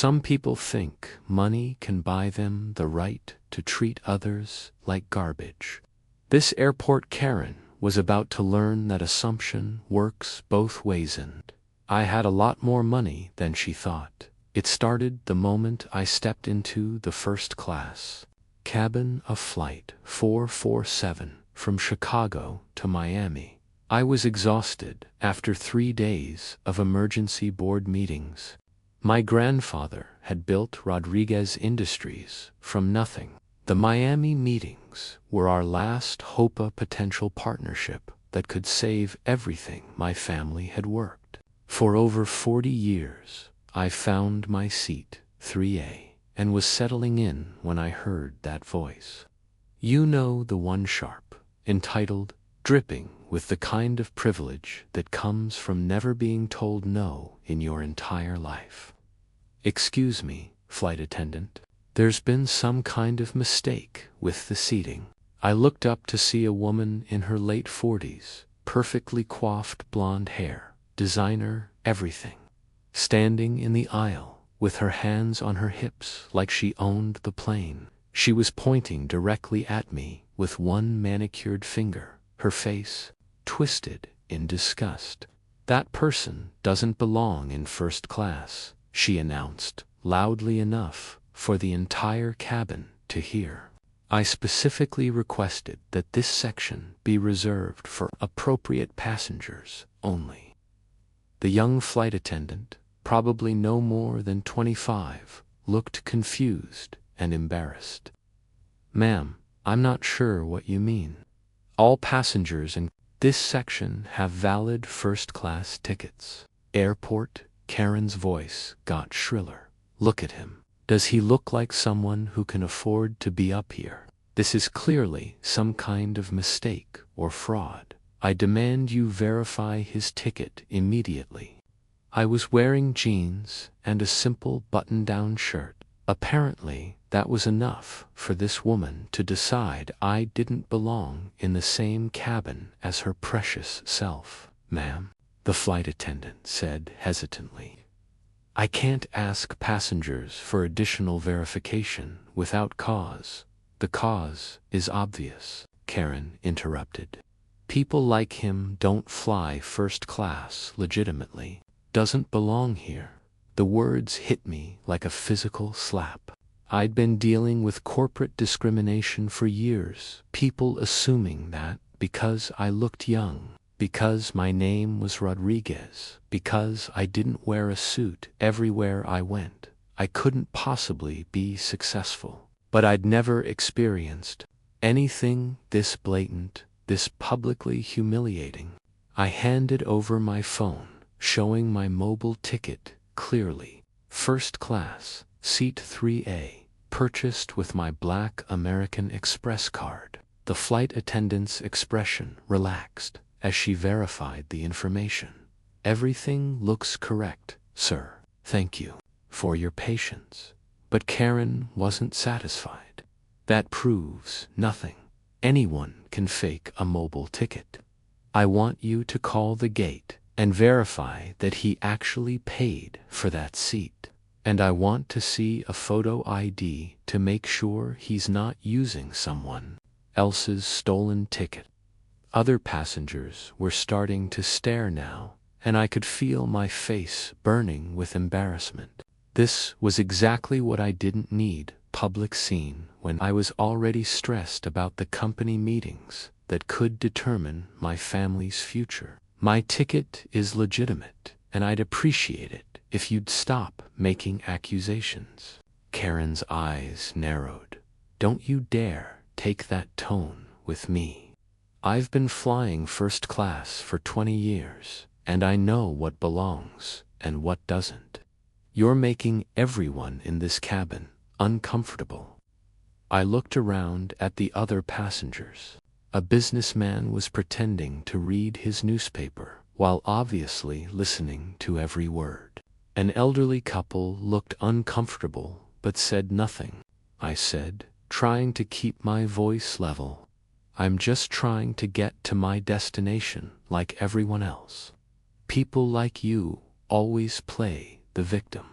Some people think money can buy them the right to treat others like garbage. This airport Karen was about to learn that assumption works both ways, and I had a lot more money than she thought. It started the moment I stepped into the first class cabin of Flight 447 from Chicago to Miami. I was exhausted after 3 days of emergency board meetings. My grandfather had built Rodriguez Industries from nothing. The Miami meetings were our last hope of potential partnership that could save everything my family had worked. For over 40 years, I found my seat, 3A, and was settling in when I heard that voice. You know, the one sharp, entitled, dripping with the kind of privilege that comes from never being told no in your entire life. Excuse me, flight attendant. There's been some kind of mistake with the seating. I looked up to see a woman in her late 40s, perfectly coiffed blonde hair, designer everything, standing in the aisle with her hands on her hips like she owned the plane. She was pointing directly at me with one manicured finger, her face twisted in disgust. That person doesn't belong in first class, she announced, loudly enough for the entire cabin to hear. I specifically requested that this section be reserved for appropriate passengers only. The young flight attendant, probably no more than 25, looked confused and embarrassed. Ma'am, I'm not sure what you mean. All passengers in this section have valid first-class tickets. Airport, Karen's voice got shriller. Look at him. Does he look like someone who can afford to be up here? This is clearly some kind of mistake or fraud. I demand you verify his ticket immediately. I was wearing jeans and a simple button-down shirt. Apparently, that was enough for this woman to decide I didn't belong in the same cabin as her precious self. Ma'am, the flight attendant said hesitantly, I can't ask passengers for additional verification without cause. The cause is obvious, Karen interrupted. People like him don't fly first class legitimately. Doesn't belong here. The words hit me like a physical slap. I'd been dealing with corporate discrimination for years, people assuming that because I looked young, because my name was Rodriguez, because I didn't wear a suit everywhere I went, I couldn't possibly be successful. But I'd never experienced anything this blatant, this publicly humiliating. I handed over my phone, showing my mobile ticket clearly. First class, seat 3A, purchased with my Black American Express card. The flight attendant's expression relaxed as she verified the information. Everything looks correct, sir. Thank you for your patience. But Karen wasn't satisfied. That proves nothing. Anyone can fake a mobile ticket. I want you to call the gate and verify that he actually paid for that seat. And I want to see a photo ID to make sure he's not using someone else's stolen ticket. Other passengers were starting to stare now, and I could feel my face burning with embarrassment. This was exactly what I didn't need, public scene, when I was already stressed about the company meetings that could determine my family's future. My ticket is legitimate, and I'd appreciate it if you'd stop making accusations. Karen's eyes narrowed. Don't you dare take that tone with me. I've been flying first class for 20 years, and I know what belongs and what doesn't. You're making everyone in this cabin uncomfortable. I looked around at the other passengers. A businessman was pretending to read his newspaper while obviously listening to every word. An elderly couple looked uncomfortable but said nothing. I said, trying to keep my voice level, I'm just trying to get to my destination like everyone else. People like you always play the victim.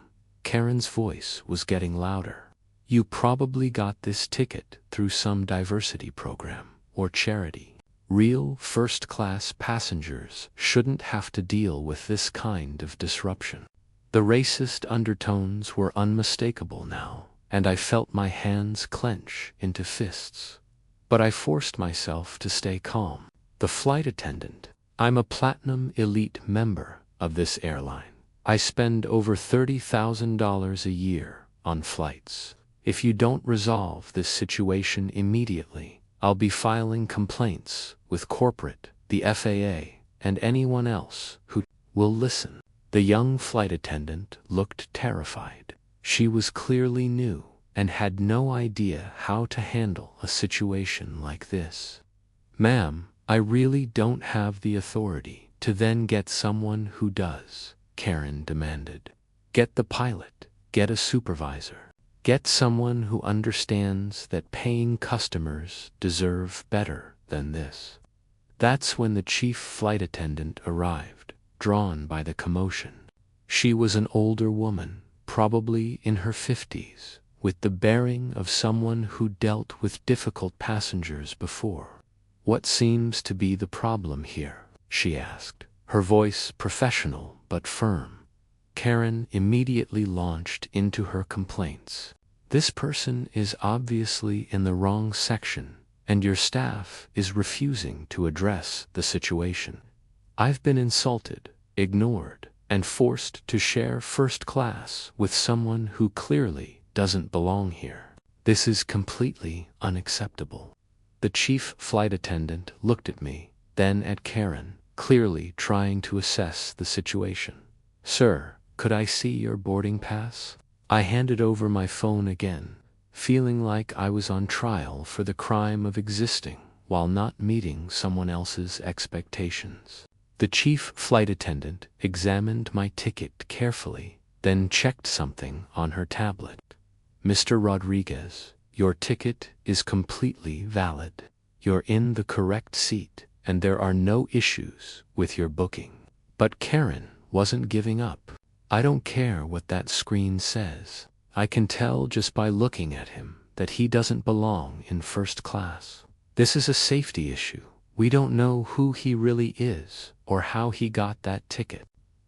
Karen's voice was getting louder. You probably got this ticket through some diversity program or charity. Real first-class passengers shouldn't have to deal with this kind of disruption. The racist undertones were unmistakable now, and I felt my hands clench into fists. But I forced myself to stay calm. The flight attendant, I'm a Platinum Elite member of this airline. I spend over $30,000 a year on flights. If you don't resolve this situation immediately, I'll be filing complaints with corporate, the FAA, and anyone else who will listen. The young flight attendant looked terrified. She was clearly new and had no idea how to handle a situation like this. Ma'am, I really don't have the authority to then get someone who does, Karen demanded. Get the pilot, get a supervisor. Get someone who understands that paying customers deserve better than this. That's when the chief flight attendant arrived, drawn by the commotion. She was an older woman, probably in her 50s, with the bearing of someone who dealt with difficult passengers before. What seems to be the problem here? She asked, her voice professional but firm. Karen immediately launched into her complaints. This person is obviously in the wrong section, and your staff is refusing to address the situation. I've been insulted, ignored, and forced to share first class with someone who clearly doesn't belong here. This is completely unacceptable. The chief flight attendant looked at me, then at Karen, clearly trying to assess the situation. Sir, could I see your boarding pass? I handed over my phone again, feeling like I was on trial for the crime of existing while not meeting someone else's expectations. The chief flight attendant examined my ticket carefully, then checked something on her tablet. Mr. Rodriguez, your ticket is completely valid. You're in the correct seat, and there are no issues with your booking. But Karen wasn't giving up. I don't care what that screen says. I can tell just by looking at him that he doesn't belong in first class. This is a safety issue. We don't know who he really is or how he got that ticket.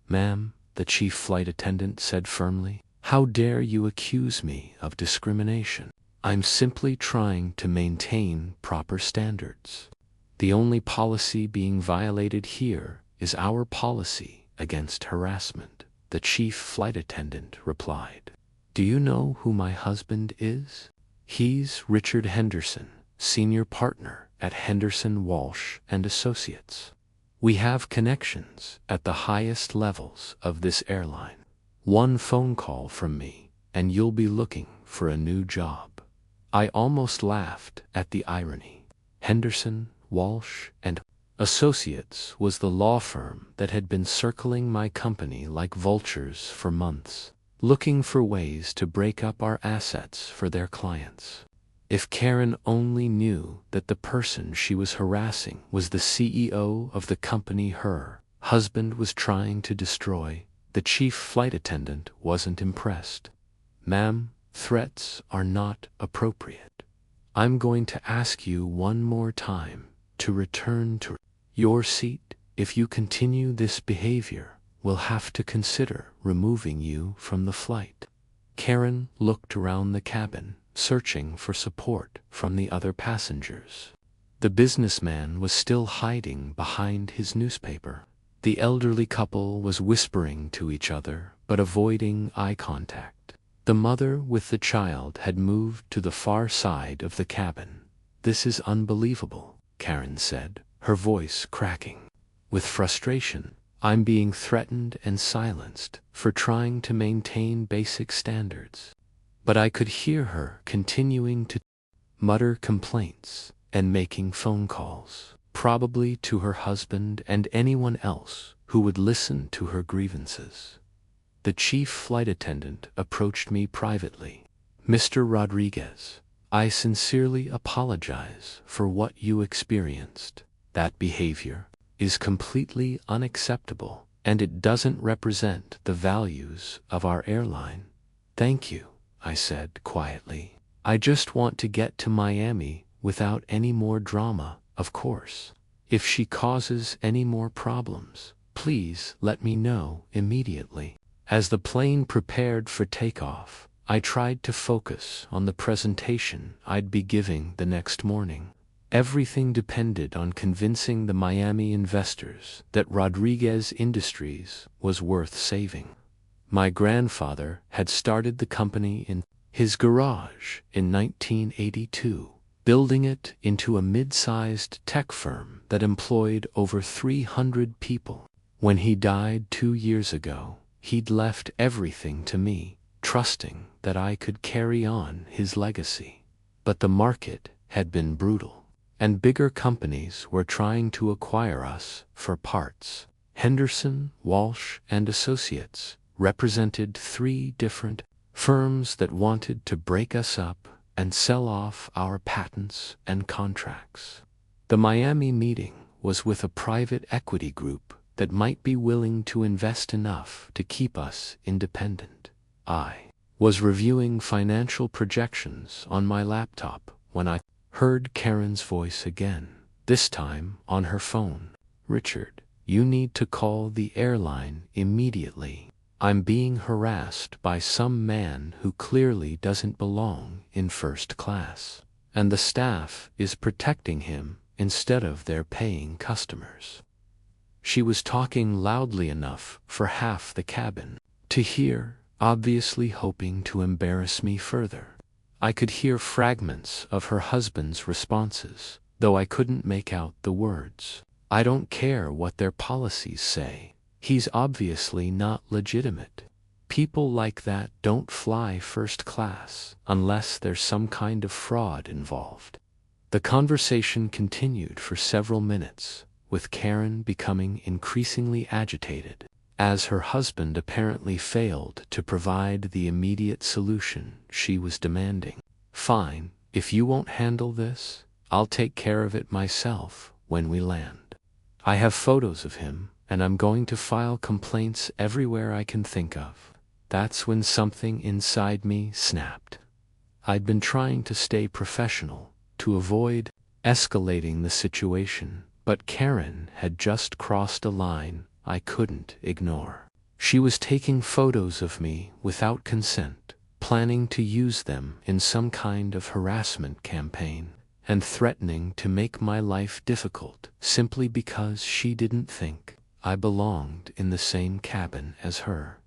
Ma'am, the chief flight attendant said firmly, how dare you accuse me of discrimination? I'm simply trying to maintain proper standards. The only policy being violated here is our policy against harassment. The chief flight attendant replied. Do you know who my husband is? He's Richard Henderson, senior partner at Henderson, Walsh & Associates. We have connections at the highest levels of this airline. One phone call from me, and you'll be looking for a new job. I almost laughed at the irony. Henderson, Walsh & Associates was the law firm that had been circling my company like vultures for months, looking for ways to break up our assets for their clients. If Karen only knew that the person she was harassing was the CEO of the company her husband was trying to destroy, the chief flight attendant wasn't impressed. Ma'am, threats are not appropriate. I'm going to ask you one more time to return to your seat. If you continue this behavior, we'll have to consider removing you from the flight. Karen looked around the cabin, searching for support from the other passengers. The businessman was still hiding behind his newspaper. The elderly couple was whispering to each other, but avoiding eye contact. The mother with the child had moved to the far side of the cabin. This is unbelievable, Karen said, her voice cracking with frustration. I'm being threatened and silenced for trying to maintain basic standards. But I could hear her continuing to mutter complaints and making phone calls, probably to her husband and anyone else who would listen to her grievances. The chief flight attendant approached me privately. Mr. Rodriguez, I sincerely apologize for what you experienced. That behavior is completely unacceptable, and it doesn't represent the values of our airline. Thank you, I said quietly. I just want to get to Miami without any more drama, of course. If she causes any more problems, please let me know immediately. As the plane prepared for takeoff, I tried to focus on the presentation I'd be giving the next morning. Everything depended on convincing the Miami investors that Rodriguez Industries was worth saving. My grandfather had started the company in his garage in 1982, building it into a mid-sized tech firm that employed over 300 people. When he died 2 years ago, he'd left everything to me, trusting that I could carry on his legacy. But the market had been brutal, and bigger companies were trying to acquire us for parts. Henderson, Walsh, and Associates represented 3 different firms that wanted to break us up and sell off our patents and contracts. The Miami meeting was with a private equity group that might be willing to invest enough to keep us independent. I was reviewing financial projections on my laptop when I heard Karen's voice again, this time on her phone. Richard, you need to call the airline immediately. I'm being harassed by some man who clearly doesn't belong in first class, and the staff is protecting him instead of their paying customers. She was talking loudly enough for half the cabin to hear, obviously hoping to embarrass me further. I could hear fragments of her husband's responses, though I couldn't make out the words. I don't care what their policies say. He's obviously not legitimate. People like that don't fly first class unless there's some kind of fraud involved. The conversation continued for several minutes, with Karen becoming increasingly agitated, as her husband apparently failed to provide the immediate solution she was demanding. Fine, if you won't handle this, I'll take care of it myself when we land. I have photos of him, and I'm going to file complaints everywhere I can think of. That's when something inside me snapped. I'd been trying to stay professional, to avoid escalating the situation, but Karen had just crossed a line I couldn't ignore. She was taking photos of me without consent, planning to use them in some kind of harassment campaign, and threatening to make my life difficult simply because she didn't think I belonged in the same cabin as her.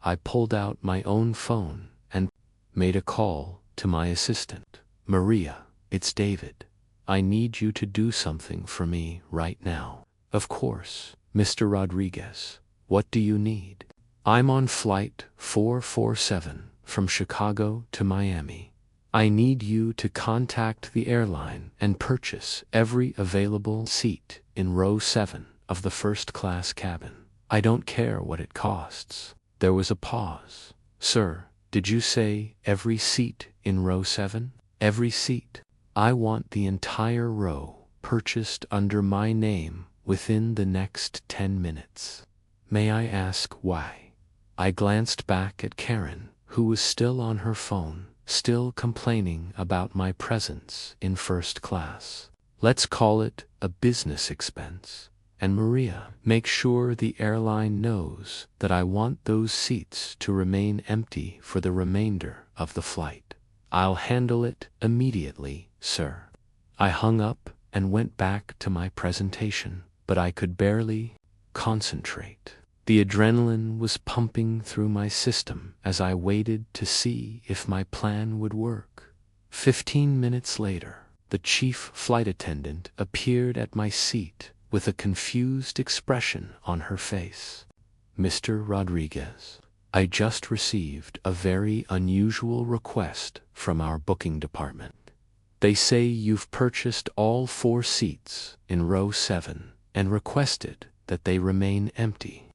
I pulled out my own phone and made a call to my assistant. Maria, it's David. I need you to do something for me right now. Of course, Mr. Rodriguez. What do you need? I'm on flight 447 from Chicago to Miami. I need you to contact the airline and purchase every available seat in row 7 of the first-class cabin. I don't care what it costs. There was a pause. Sir, did you say every seat in row 7? Every seat. I want the entire row purchased under my name within the next 10 minutes. May I ask why? I glanced back at Karen, who was still on her phone, still complaining about my presence in first class. Let's call it a business expense. And Maria, make sure the airline knows that I want those seats to remain empty for the remainder of the flight. I'll handle it immediately, sir. I hung up and went back to my presentation, but I could barely concentrate. The adrenaline was pumping through my system as I waited to see if my plan would work. 15 minutes later, the chief flight attendant appeared at my seat with a confused expression on her face. Mr. Rodriguez, I just received a very unusual request from our booking department. They say you've purchased all 4 seats in row 7 and requested that they remain empty.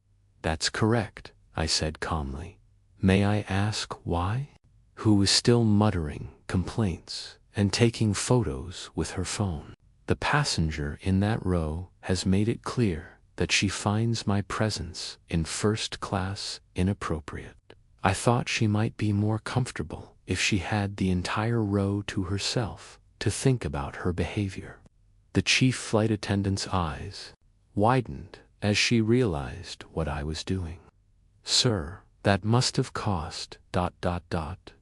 That's correct, I said calmly. May I ask why? Who was still muttering complaints and taking photos with her phone. The passenger in that row has made it clear that she finds my presence in first class inappropriate. I thought she might be more comfortable if she had the entire row to herself to think about her behavior. The chief flight attendant's eyes widened as she realized what I was doing. "Sir, that must have cost ...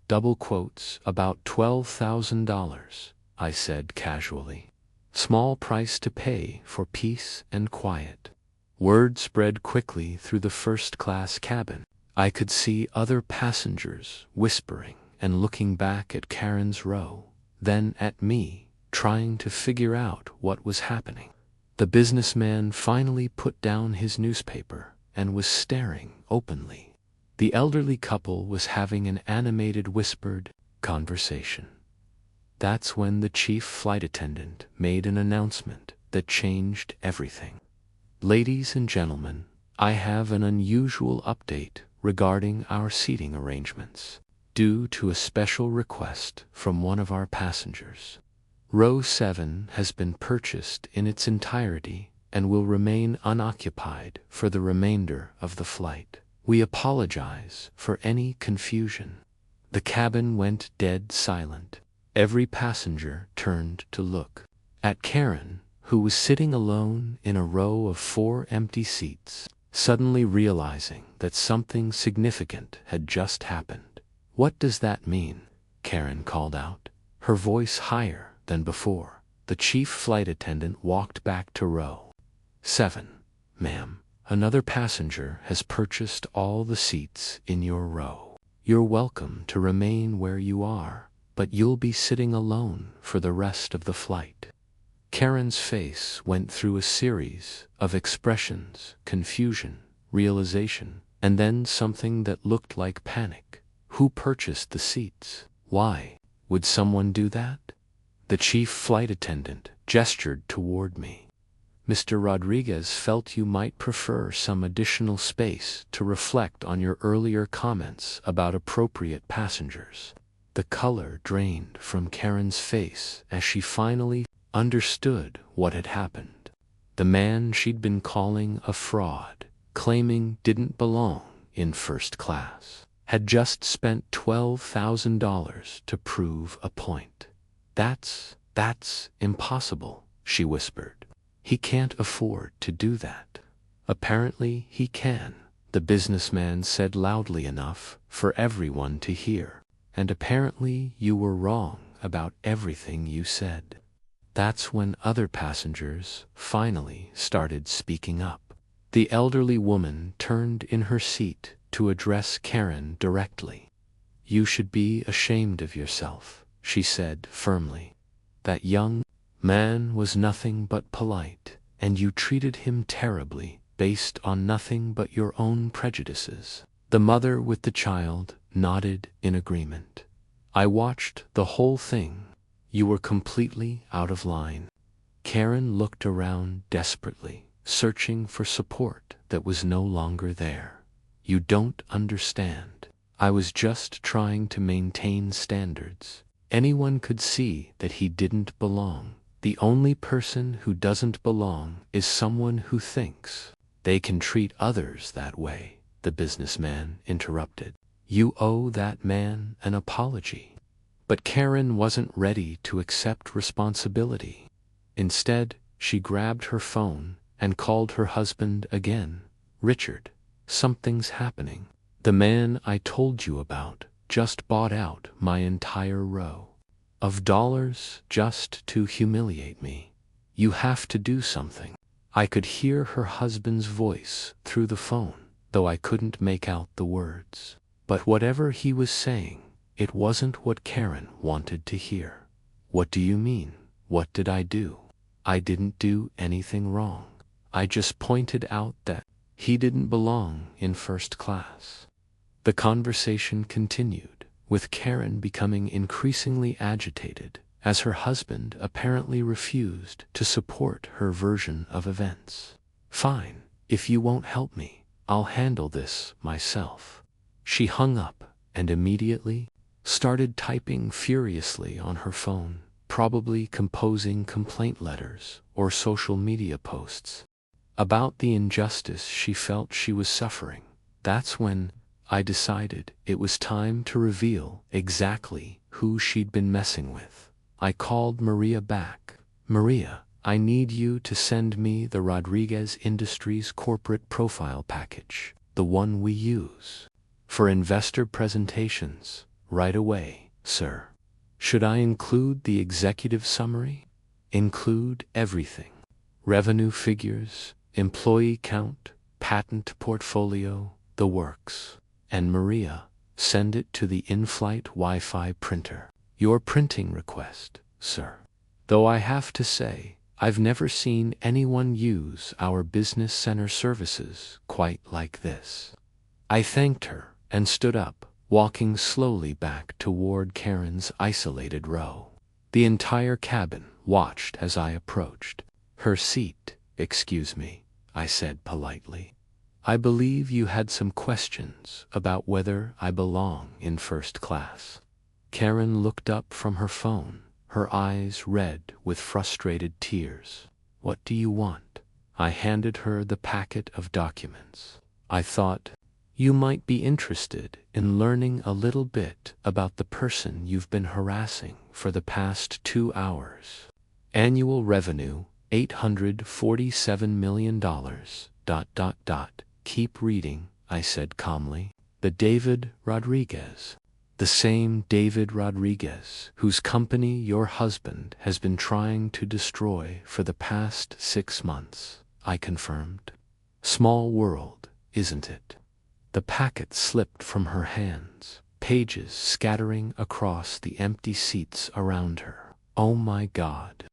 double quotes, about $12,000, I said casually. Small price to pay for peace and quiet. Word spread quickly through the first-class cabin. I could see other passengers whispering and looking back at Karen's row, then at me, trying to figure out what was happening. The businessman finally put down his newspaper and was staring openly. The elderly couple was having an animated whispered conversation. That's when the chief flight attendant made an announcement that changed everything. "Ladies and gentlemen, I have an unusual update regarding our seating arrangements, due to a special request from one of our passengers. Row 7 has been purchased in its entirety and will remain unoccupied for the remainder of the flight. We apologize for any confusion." The cabin went dead silent. Every passenger turned to look at Karen, who was sitting alone in a row of 4 empty seats, suddenly realizing that something significant had just happened. "What does that mean?" Karen called out, her voice higher than before. The chief flight attendant walked back to row 7. "Ma'am, another passenger has purchased all the seats in your row. You're welcome to remain where you are, but you'll be sitting alone for the rest of the flight." Karen's face went through a series of expressions: confusion, realization, and then something that looked like panic. Who purchased the seats? Why would someone do that? The chief flight attendant gestured toward me. "Mr. Rodriguez felt you might prefer some additional space to reflect on your earlier comments about appropriate passengers." The color drained from Karen's face as she finally understood what had happened. The man she'd been calling a fraud, claiming didn't belong in first class, had just spent $12,000 to prove a point. That's impossible," she whispered. "He can't afford to do that." "Apparently he can," the businessman said loudly enough for everyone to hear. "And apparently you were wrong about everything you said." That's when other passengers finally started speaking up. The elderly woman turned in her seat to address Karen directly. "You should be ashamed of yourself," she said firmly. "That young man was nothing but polite, and you treated him terribly based on nothing but your own prejudices." The mother with the child nodded in agreement. "I watched the whole thing. You were completely out of line." Karen looked around desperately, searching for support that was no longer there. "You don't understand. I was just trying to maintain standards. Anyone could see that he didn't belong. The only person who doesn't belong is someone who thinks they can treat others that way," the businessman interrupted. "You owe that man an apology." But Karen wasn't ready to accept responsibility. Instead, she grabbed her phone and called her husband again. "Richard, something's happening. The man I told you about just bought out my entire row of dollars just to humiliate me. You have to do something." I could hear her husband's voice through the phone, though I couldn't make out the words. But whatever he was saying, it wasn't what Karen wanted to hear. "What do you mean? What did I do?" "I didn't do anything wrong. I just pointed out that he didn't belong in first class." The conversation continued, with Karen becoming increasingly agitated as her husband apparently refused to support her version of events. "Fine, if you won't help me, I'll handle this myself." She hung up and immediately started typing furiously on her phone, probably composing complaint letters or social media posts about the injustice she felt she was suffering. That's when I decided it was time to reveal exactly who she'd been messing with. I called Maria back. Maria, I need you to send me the Rodriguez Industries corporate profile package, the one we use for investor presentations, right away, sir. Should I include the executive summary? Include everything. Revenue figures, employee count, patent portfolio, the works. And Maria, send it to the in-flight Wi-Fi printer. Your printing request, sir. Though I have to say, I've never seen anyone use our business center services quite like this. I thanked her and stood up, walking slowly back toward Karen's isolated row. The entire cabin watched as I approached. Her seat, excuse me, I said politely. I believe you had some questions about whether I belong in first class. Karen looked up from her phone, her eyes red with frustrated tears. What do you want? I handed her the packet of documents. I thought, you might be interested in learning a little bit about the person you've been harassing for the past 2 hours. Annual revenue, $847 million. Keep reading, I said calmly. The David Rodriguez. The same David Rodriguez whose company your husband has been trying to destroy for the past 6 months, I confirmed. Small world, isn't it? The packet slipped from her hands, pages scattering across the empty seats around her. Oh my God.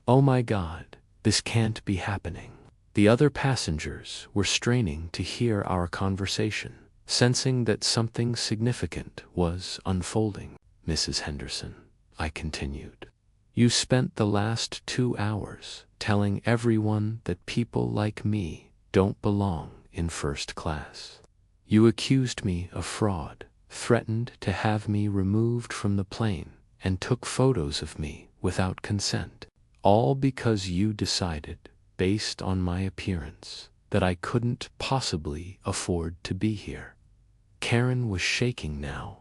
Oh my God, this can't be happening. The other passengers were straining to hear our conversation, sensing that something significant was unfolding. Mrs. Henderson, I continued, you spent the last 2 hours telling everyone that people like me don't belong in first class. You accused me of fraud, threatened to have me removed from the plane, and took photos of me without consent, all because you decided, based on my appearance, that I couldn't possibly afford to be here. Karen was shaking now.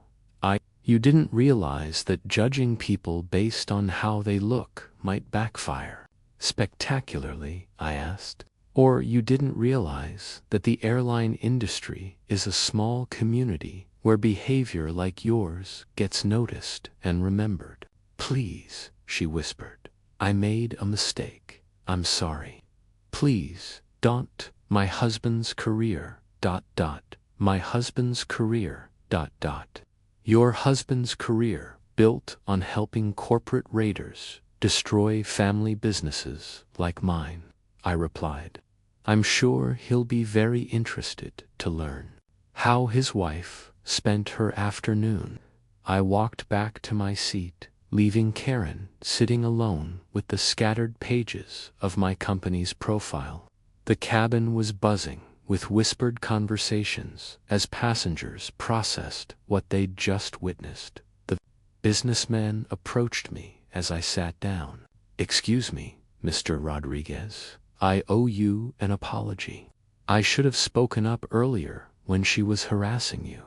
You didn't realize that judging people based on how they look might backfire spectacularly, I asked. Or you didn't realize that the airline industry is a small community where behavior like yours gets noticed and remembered. Please, she whispered. I made a mistake. I'm sorry. Please, don't. My husband's career, ... My husband's career, ... Your husband's career, built on helping corporate raiders destroy family businesses like mine, I replied. I'm sure he'll be very interested to learn how his wife spent her afternoon. I walked back to my seat, leaving Karen sitting alone with the scattered pages of my company's profile. The cabin was buzzing with whispered conversations as passengers processed what they'd just witnessed. The businessman approached me as I sat down. Excuse me, Mr. Rodriguez. I owe you an apology. I should have spoken up earlier when she was harassing you.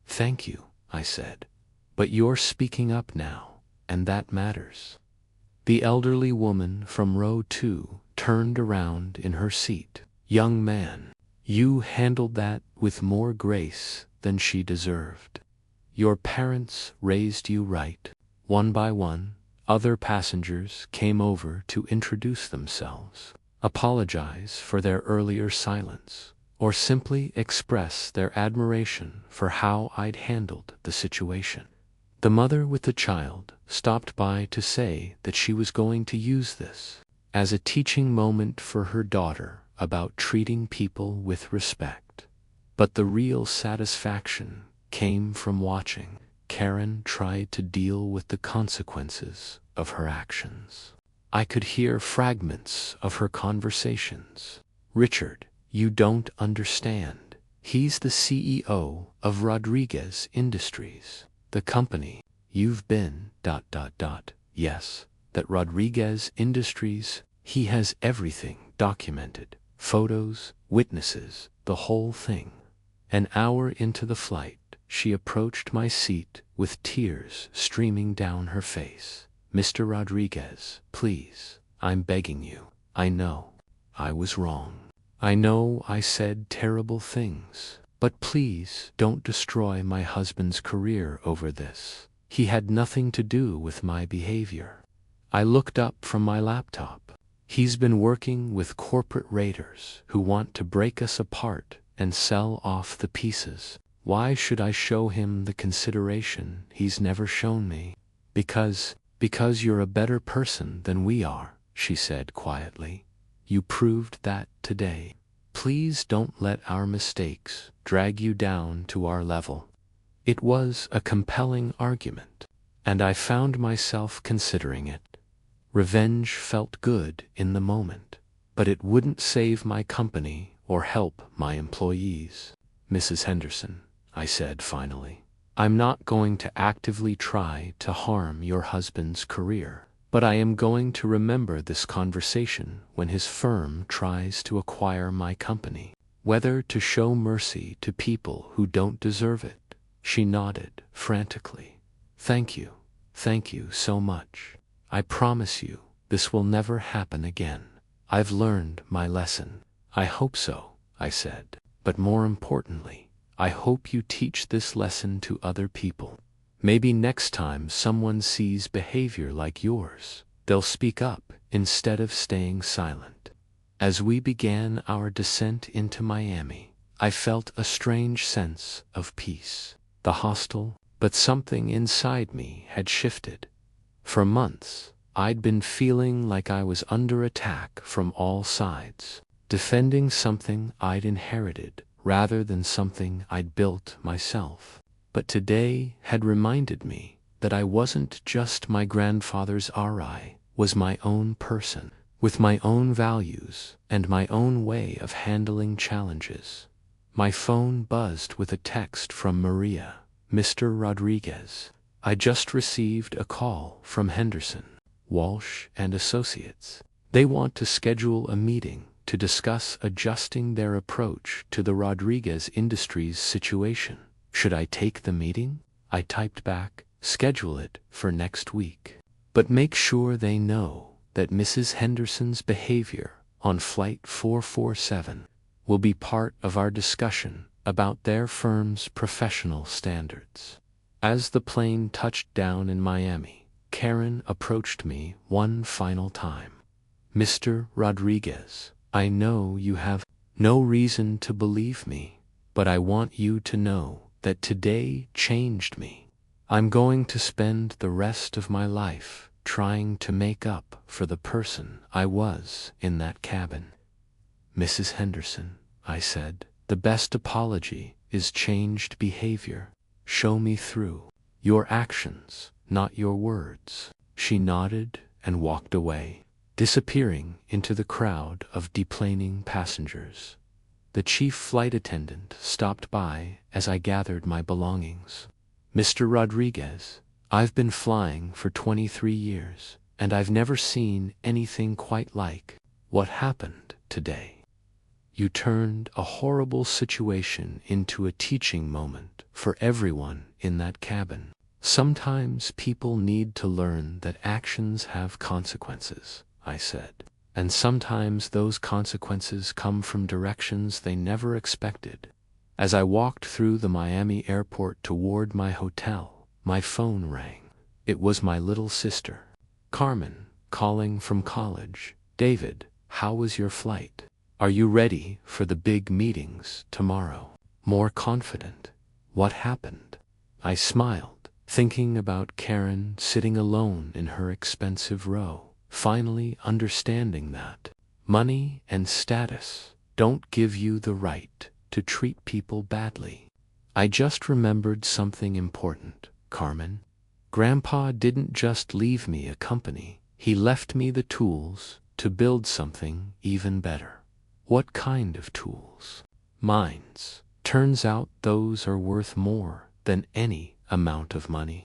Thank you, I said. But you're speaking up now, and that matters. The elderly woman from row 2 turned around in her seat. Young man, you handled that with more grace than she deserved. Your parents raised you right. One by one, other passengers came over to introduce themselves, apologize for their earlier silence, or simply express their admiration for how I'd handled the situation. The mother with the child stopped by to say that she was going to use this as a teaching moment for her daughter about treating people with respect. But the real satisfaction came from watching Karen try to deal with the consequences of her actions. I could hear fragments of her conversations. Richard, you don't understand. He's the CEO of Rodriguez Industries, the company you've been... Yes, that Rodriguez Industries, he has everything documented. Photos, witnesses, the whole thing. An hour into the flight, she approached my seat with tears streaming down her face. "Mr. Rodriguez, please, I'm begging you. I know I was wrong. I know I said terrible things. But please don't destroy my husband's career over this. He had nothing to do with my behavior." I looked up from my laptop. "He's been working with corporate raiders who want to break us apart and sell off the pieces. Why should I show him the consideration he's never shown me?" Because you're a better person than we are," she said quietly. "You proved that today. Please don't let our mistakes drag you down to our level." It was a compelling argument, and I found myself considering it. Revenge felt good in the moment, but it wouldn't save my company or help my employees. "Mrs. Henderson," I said finally, "I'm not going to actively try to harm your husband's career, but I am going to remember this conversation when his firm tries to acquire my company. Whether to show mercy to people who don't deserve it." She nodded frantically. Thank you so much. I promise you this will never happen again. I've learned my lesson." "I hope so," I said. "But more importantly, I hope you teach this lesson to other people. Maybe next time someone sees behavior like yours, they'll speak up instead of staying silent." As we began our descent into Miami, I felt a strange sense of peace. The hostel, but something inside me had shifted. For months, I'd been feeling like I was under attack from all sides, defending something I'd inherited rather than something I'd built myself. But today had reminded me that I wasn't just my grandfather's RI, was my own person, with my own values and my own way of handling challenges. My phone buzzed with a text from Maria. "Mr. Rodriguez, I just received a call from Henderson, Walsh and Associates. They want to schedule a meeting to discuss adjusting their approach to the Rodriguez Industries situation. Should I take the meeting?" I typed back, "Schedule it for next week. But make sure they know that Mrs. Henderson's behavior on Flight 447 will be part of our discussion about their firm's professional standards." As the plane touched down in Miami, Karen approached me one final time. "Mr. Rodriguez, I know you have no reason to believe me, but I want you to know that today changed me. I'm going to spend the rest of my life trying to make up for the person I was in that cabin." "Mrs. Henderson," I said, "the best apology is changed behavior. Show me through your actions, not your words." She nodded and walked away, disappearing into the crowd of deplaning passengers. The chief flight attendant stopped by as I gathered my belongings. "Mr. Rodriguez, I've been flying for 23 years, and I've never seen anything quite like what happened today. You turned a horrible situation into a teaching moment for everyone in that cabin. Sometimes people need to learn that actions have consequences," I said. "And sometimes those consequences come from directions they never expected." As I walked through the Miami airport toward my hotel, my phone rang. It was my little sister, Carmen, calling from college. "David, how was your flight? Are you ready for the big meetings tomorrow?" More confident. "What happened?" I smiled, thinking about Karen sitting alone in her expensive row, finally understanding that money and status don't give you the right to treat people badly. "I just remembered something important, Carmen. Grandpa didn't just leave me a company, he left me the tools to build something even better." "What kind of tools?" "Minds. Turns out those are worth more than any amount of money."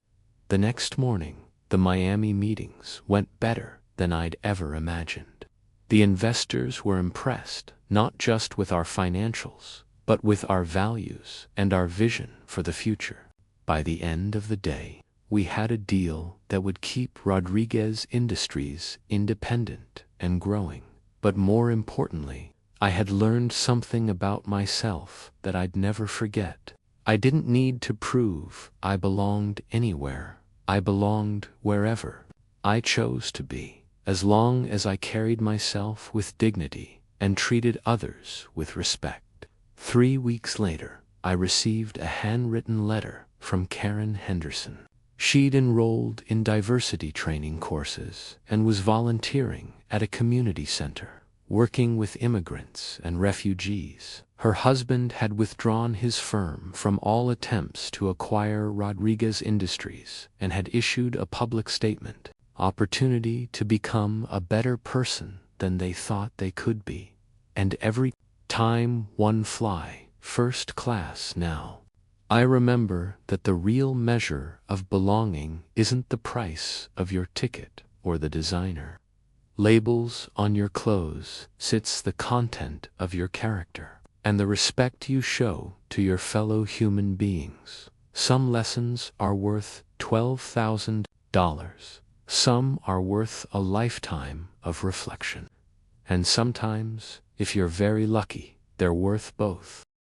The next morning, the Miami meetings went better than I'd ever imagined. The investors were impressed, not just with our financials, but with our values and our vision for the future. By the end of the day, we had a deal that would keep Rodriguez Industries independent and growing. But more importantly, I had learned something about myself that I'd never forget. I didn't need to prove I belonged anywhere. I belonged wherever I chose to be, as long as I carried myself with dignity and treated others with respect. 3 weeks later, I received a handwritten letter from Karen Henderson. She'd enrolled in diversity training courses and was volunteering at a community center, working with immigrants and refugees. Her husband had withdrawn his firm from all attempts to acquire Rodriguez Industries and had issued a public statement, opportunity to become a better person than they thought they could be. And every time one fly, first class now. I remember that the real measure of belonging isn't the price of your ticket or the designer. Labels on your clothes sits the content of your character and the respect you show to your fellow human beings. Some lessons are worth $12,000. Some are worth a lifetime of reflection. And sometimes, if you're very lucky, they're worth both.